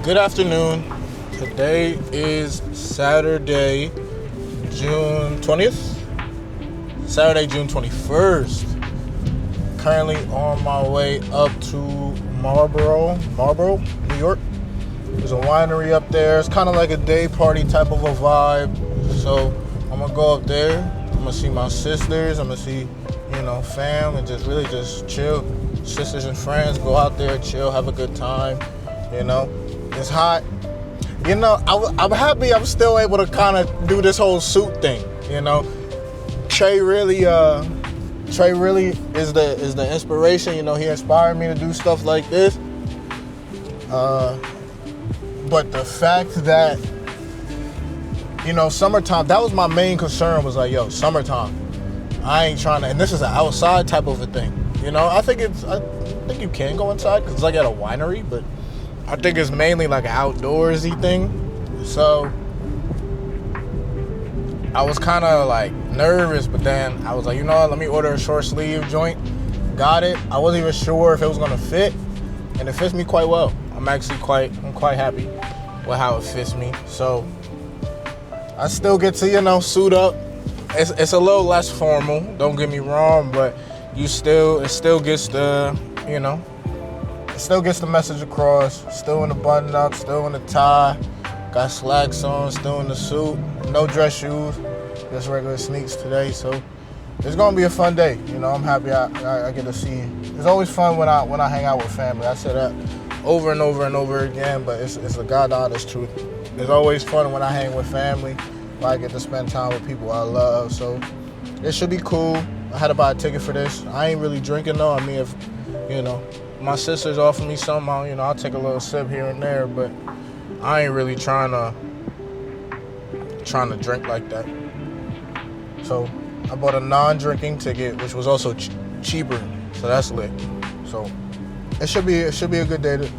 Good afternoon. Today is Saturday, June 20th. Saturday, June 21st. Currently on my way up to Marlboro, New York. There's a winery up there. It's kind of like a day party type of a vibe. So I'm going to go up there. I'm going to see my sisters. I'm going to see, fam, and just really just chill. Sisters and friends, go out there, chill, have a good time. It's hot. I'm happy I'm still able to kind of do this whole suit thing. Trey really is the inspiration. He inspired me to do stuff like this. But the fact that, summertime, that was my main concern, was like, summertime. I ain't trying to, and this is an outside type of a thing. I think you can go inside because it's like at a winery, but I think it's mainly like an outdoorsy thing. So I was kind of like nervous, but then I was like, let me order a short sleeve joint. Got it. I wasn't even sure if it was gonna fit, and it fits me quite well. I'm quite happy with how it fits me. So I still get to, suit up. It's a little less formal, don't get me wrong, but it still gets the, it still gets the message across. Still in the button up, still in the tie, got slacks on, still in the suit, no dress shoes, just regular sneaks today. So it's gonna be a fun day. I'm happy I get to see. It's always fun when I hang out with family. I say that over and over and over again, but it's the God honest truth. It's always fun when I hang with family, when I get to spend time with people I love. So it should be cool. I had to buy a ticket for this. I ain't really drinking though. I mean, if my sisters offer me something, I'll take a little sip here and there, but I ain't really trying to drink like that. So I bought a non-drinking ticket, which was also cheaper, so that's lit. So it should be a good day.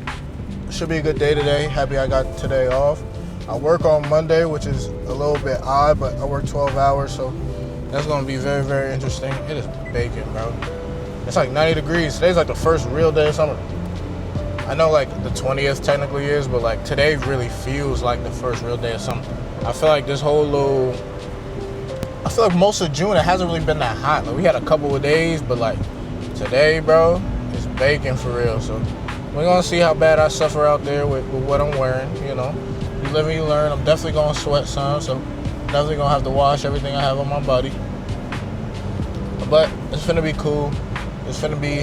Should be a good day today. Happy I got today off. I work on Monday, which is a little bit odd, but I work 12 hours, so that's gonna be very, very interesting. It is baking, bro. It's like 90 degrees. Today's like the first real day of summer. I know like the 20th technically is, but like today really feels like the first real day of summer. I feel like most of June it hasn't really been that hot. Like we had a couple of days, but like today, bro, it's baking for real. So we're gonna see how bad I suffer out there with what I'm wearing. You live and you learn. I'm definitely gonna sweat some, so definitely gonna have to wash everything I have on my body. But it's finna be cool. It's finna be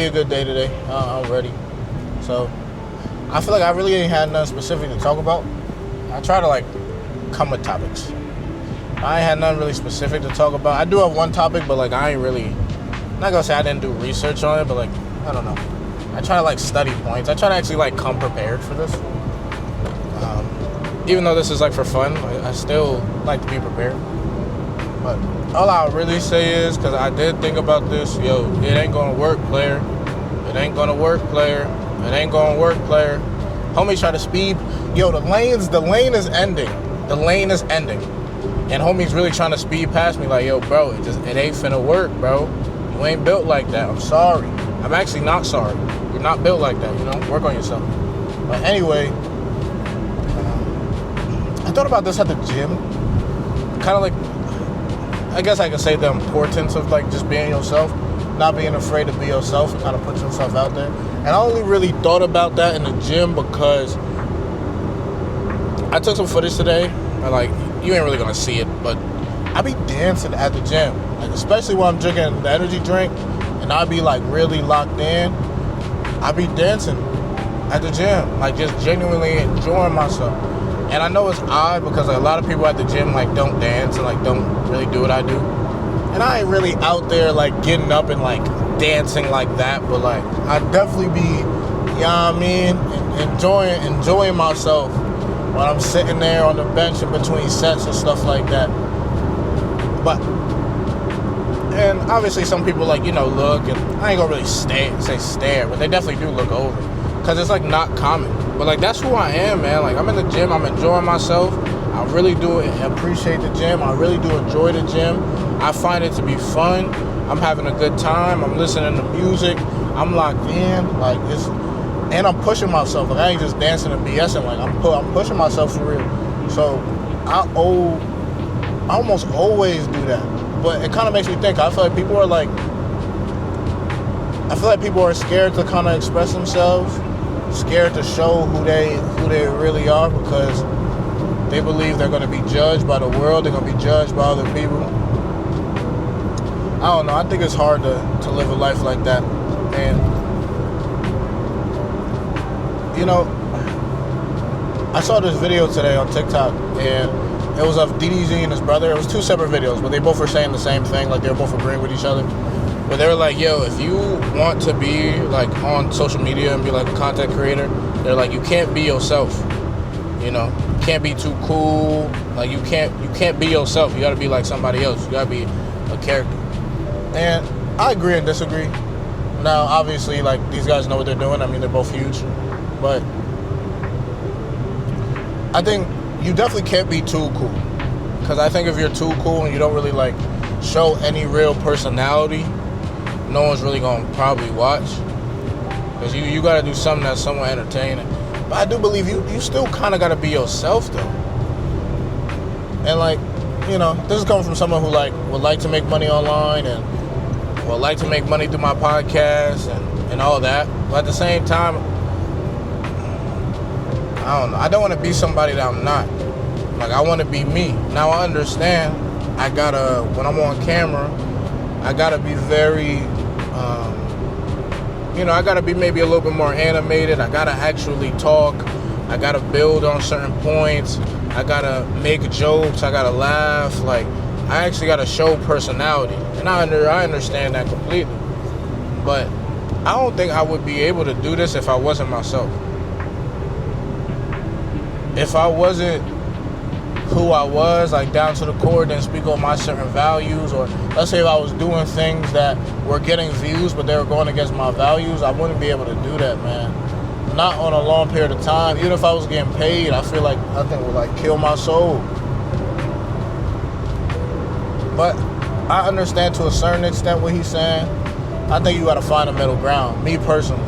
a good day today. I'm ready. So I feel like I really ain't had nothing specific to talk about. I try to come with topics. I ain't had nothing really specific to talk about. I do have one topic, but I ain't really, I'm not gonna say I didn't do research on it, but I don't know. I try to study points. I try to actually come prepared for this. Even though this is for fun, I still like to be prepared. But all I'll really say is, because I did think about this, it ain't gonna work, player. It ain't gonna work, player. It ain't gonna work, player. Homie try to speed. The lane is ending. The lane is ending. And homie's really trying to speed past me bro, it ain't finna work, bro. You ain't built like that. I'm sorry. I'm actually not sorry. You're not built like that, work on yourself. But anyway, I thought about this at the gym. Kind of I guess I could say the importance of just being yourself, not being afraid to be yourself and kind of put yourself out there. And I only really thought about that in the gym because I took some footage today, and you ain't really gonna see it, but I be dancing at the gym, especially when I'm drinking the energy drink, and I be really locked in. I be dancing at the gym, just genuinely enjoying myself. And I know it's odd because a lot of people at the gym don't dance and don't really do what I do. And I ain't really out there getting up and dancing like that, but I definitely be, enjoying myself when I'm sitting there on the bench in between sets and stuff like that. And obviously some people look, and I ain't gonna really say stare, but they definitely do look over because it's not common. But that's who I am, man. I'm in the gym, I'm enjoying myself. I really do appreciate the gym. I really do enjoy the gym. I find it to be fun. I'm having a good time. I'm listening to music. I'm locked in. and I'm pushing myself. Like, I ain't just dancing and BSing. Like, I'm pushing myself for real. So I almost always do that. But it kind of makes me think. I feel like people are scared to kind of express themselves, scared to show who they really are, because they believe they're going to be judged by the world. They're going to be judged by other people. I don't know. I think it's hard to live a life like that. And, you know, I saw this video today on TikTok, and it was of DDZ and his brother. It was two separate videos, but they both were saying the same thing. Like, they were both agreeing with each other. But they were like, yo, if you want to be, like, on social media and be, like, a content creator, they're like, you can't be yourself. You know, you can't be too cool. Like, you can't be yourself. You got to be like somebody else. You got to be a character. And I agree and disagree. Now, obviously, like, these guys know what they're doing. I mean, they're both huge. But I think you definitely can't be too cool. Because I think if you're too cool and you don't really, like, show any real personality, no one's really going to probably watch. Because you got to do something that's somewhat entertaining. But I do believe you still kind of got to be yourself, though. And, like, you know, this is coming from someone who, like, would like to make money online and would like to make money through my podcast and all that. But at the same time, I don't know. I don't want to be somebody that I'm not. Like, I want to be me. Now, I understand when I'm on camera, I gotta be very, I gotta be maybe a little bit more animated. I gotta actually talk. I gotta build on certain points. I gotta make jokes. I gotta laugh. Like, I actually gotta show personality. And I understand that completely. But I don't think I would be able to do this if I wasn't myself. If I wasn't who I was, like, down to the core, didn't speak on my certain values, or let's say if I was doing things that were getting views but they were going against my values, I wouldn't be able to do that, man. Not on a long period of time. Even if I was getting paid, I feel like nothing would, like, kill my soul. But I understand to a certain extent what he's saying. I think you gotta find a middle ground. Me personally,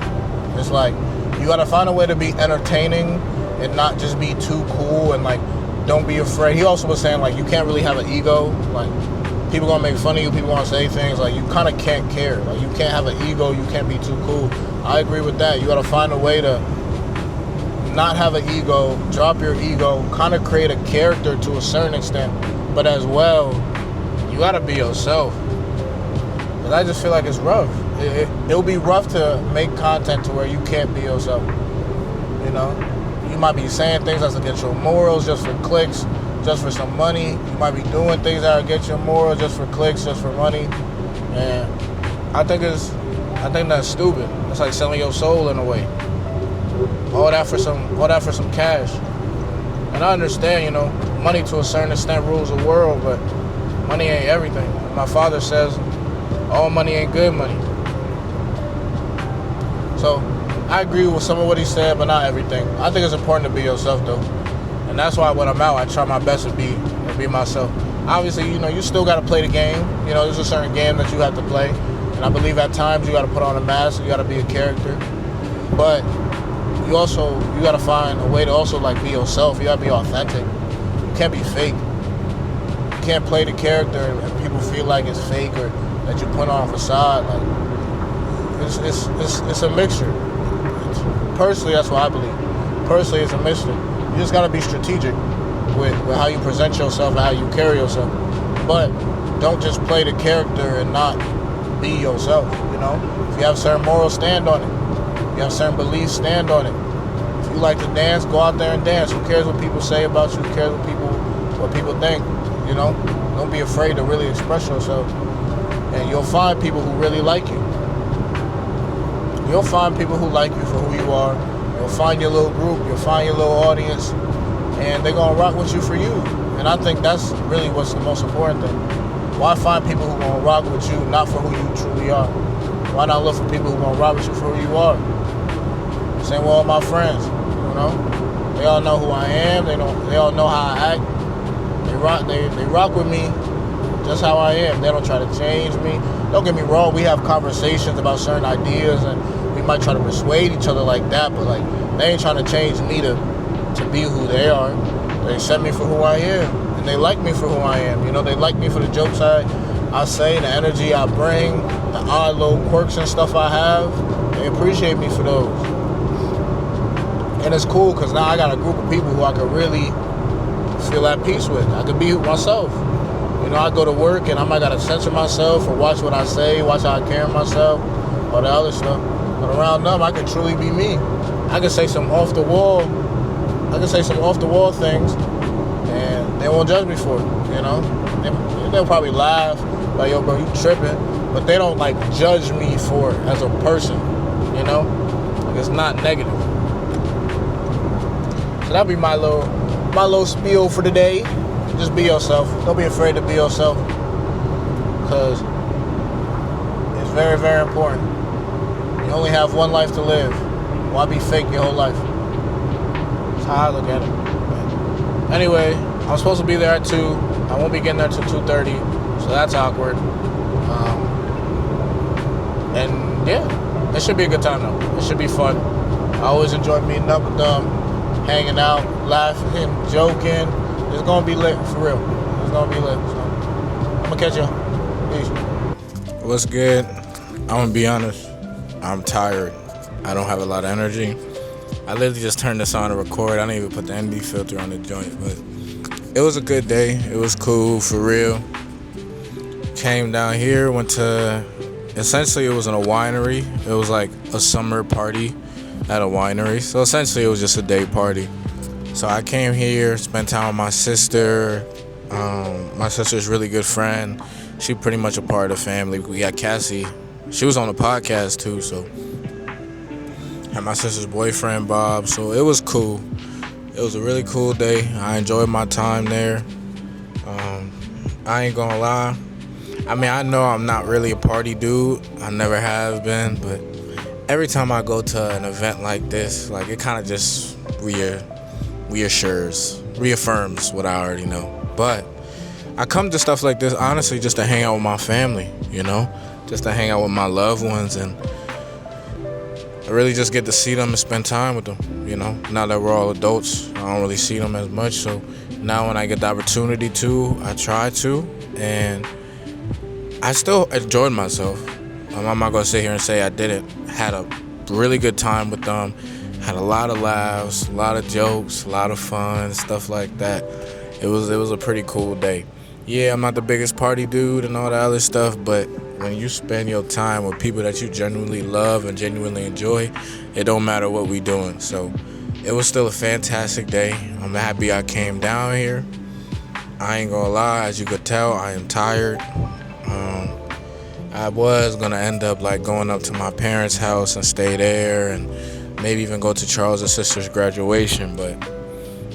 it's like you gotta find a way to be entertaining and not just be too cool, and, like, don't be afraid. He also was saying, like, you can't really have an ego. Like, people gonna make fun of you, people gonna say things. Like, you kind of can't care. Like, you can't have an ego, you can't be too cool. I agree with that. You gotta find a way to not have an ego, drop your ego, kind of create a character to a certain extent, but as well, you gotta be yourself. But I just feel like it's rough. It'll be rough to make content to where you can't be yourself. You know? You might be saying things that's against your morals just for clicks, just for some money. You might be doing things that are against your morals just for clicks, just for money. And I think that's stupid. It's like selling your soul in a way. All that for some cash. And I understand, you know, money to a certain extent rules the world, but money ain't everything. My father says all money ain't good money. So I agree with some of what he said, but not everything. I think it's important to be yourself, though. And that's why when I'm out, I try my best to be myself. Obviously, you know, you still got to play the game. You know, there's a certain game that you have to play. And I believe at times you got to put on a mask. You got to be a character. But you got to find a way to also, like, be yourself. You got to be authentic. You can't be fake. You can't play the character and people feel like it's fake or that you put on a facade. Like, it's a mixture. Personally, that's what I believe. Personally, it's a mixture. You just got to be strategic with how you present yourself and how you carry yourself. But don't just play the character and not be yourself, you know? If you have certain morals, stand on it. If you have certain beliefs, stand on it. If you like to dance, go out there and dance. Who cares what people say about you? Who cares what people think, you know? Don't be afraid to really express yourself. And you'll find people who really like you. You'll find people who like you for who you are. You'll find your little group. You'll find your little audience. And they're going to rock with you for you. And I think that's really what's the most important thing. Why find people who are going to rock with you, not for who you truly are? Why not look for people who are going to rock with you for who you are? Same with all my friends, you know? They all know who I am. They all know how I act. They rock with me just how I am. They don't try to change me. Don't get me wrong, we have conversations about certain ideas and we we might try to persuade each other like that, but like they ain't trying to change me to be who they are. They accept me for who I am, and they like me for who I am. You know, they like me for the jokes I say, the energy I bring, the odd little quirks and stuff I have. They appreciate me for those. And it's cool because now I got a group of people who I can really feel at peace with. I can be myself. You know, I go to work and I might gotta censor myself or watch what I say, watch how I carry myself, or the other stuff. But around them, I can truly be me. I can say some off the wall things, and they won't judge me for it. You know, they'll probably laugh, like, yo, bro, you tripping, but they don't like judge me for it as a person. You know, like, it's not negative. So that'll be my little spiel for today. Just be yourself. Don't be afraid to be yourself, because it's very, very important. You only have one life to live. Why be fake your whole life? That's how I look at it. But anyway, I'm supposed to be there at 2. I won't be getting there till 2:30, so that's awkward. And yeah, it should be a good time though. It should be fun. I always enjoy meeting up with them, hanging out, laughing, joking. It's gonna be lit, for real. It's gonna be lit. So I'm gonna catch y'all. Peace. What's good? I'm gonna be honest. I'm tired. I don't have a lot of energy. I literally just turned this on to record. I didn't even put the ND filter on the joint, but it was a good day. It was cool, for real. Came down here, went to, essentially it was in a winery. It was like a summer party at a winery. So essentially it was just a day party. So I came here, spent time with my sister. My sister's really good friend. She pretty much a part of the family. We got Cassie. She was on the podcast too, so. Had my sister's boyfriend, Bob, so it was cool. It was a really cool day. I enjoyed my time there. I ain't gonna lie. I mean, I know I'm not really a party dude. I never have been, but every time I go to an event like this, like, it kind of just reaffirms what I already know. But I come to stuff like this, honestly, just to hang out with my family, you know? Just to hang out with my loved ones, and I really just get to see them and spend time with them, you know? Now that we're all adults, I don't really see them as much, so now when I get the opportunity to, I try to, and I still enjoyed myself. I'm not gonna sit here and say I didn't. Had a really good time with them, had a lot of laughs, a lot of jokes, a lot of fun, stuff like that. It was a pretty cool day. Yeah, I'm not the biggest party dude and all that other stuff, but when you spend your time with people that you genuinely love and genuinely enjoy, it don't matter what we doing. So it was still a fantastic day. I'm happy I came down here. I ain't gonna lie, as you could tell, I am tired. I was gonna end up like going up to my parents' house and stay there, and maybe even go to Charles' sister's graduation, but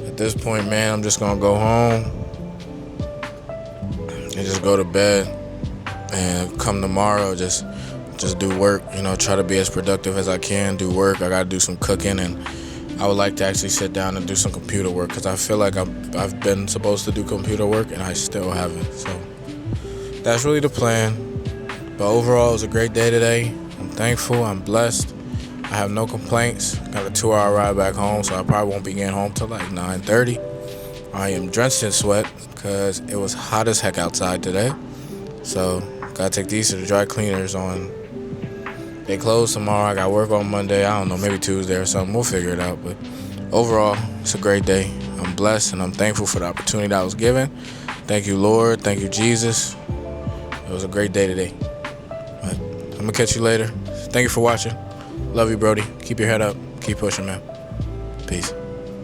at this point, man, I'm just gonna go home and just go to bed, and come tomorrow, just do work, you know, try to be as productive as I can, do work. I gotta do some cooking, and I would like to actually sit down and do some computer work, because I feel like I've been supposed to do computer work and I still haven't. So that's really the plan. But overall, it was a great day today. I'm thankful, I'm blessed. I have no complaints. Got a 2-hour ride back home, so I probably won't be getting home till like 9:30. I am drenched in sweat because it was hot as heck outside today. So gotta take these to the dry cleaners on. They close tomorrow. I got work on Monday. I don't know, maybe Tuesday or something. We'll figure it out. But overall, it's a great day. I'm blessed and I'm thankful for the opportunity that I was given. Thank you, Lord. Thank you, Jesus. It was a great day today. But I'm gonna catch you later. Thank you for watching. Love you, Brody. Keep your head up. Keep pushing, man. Peace.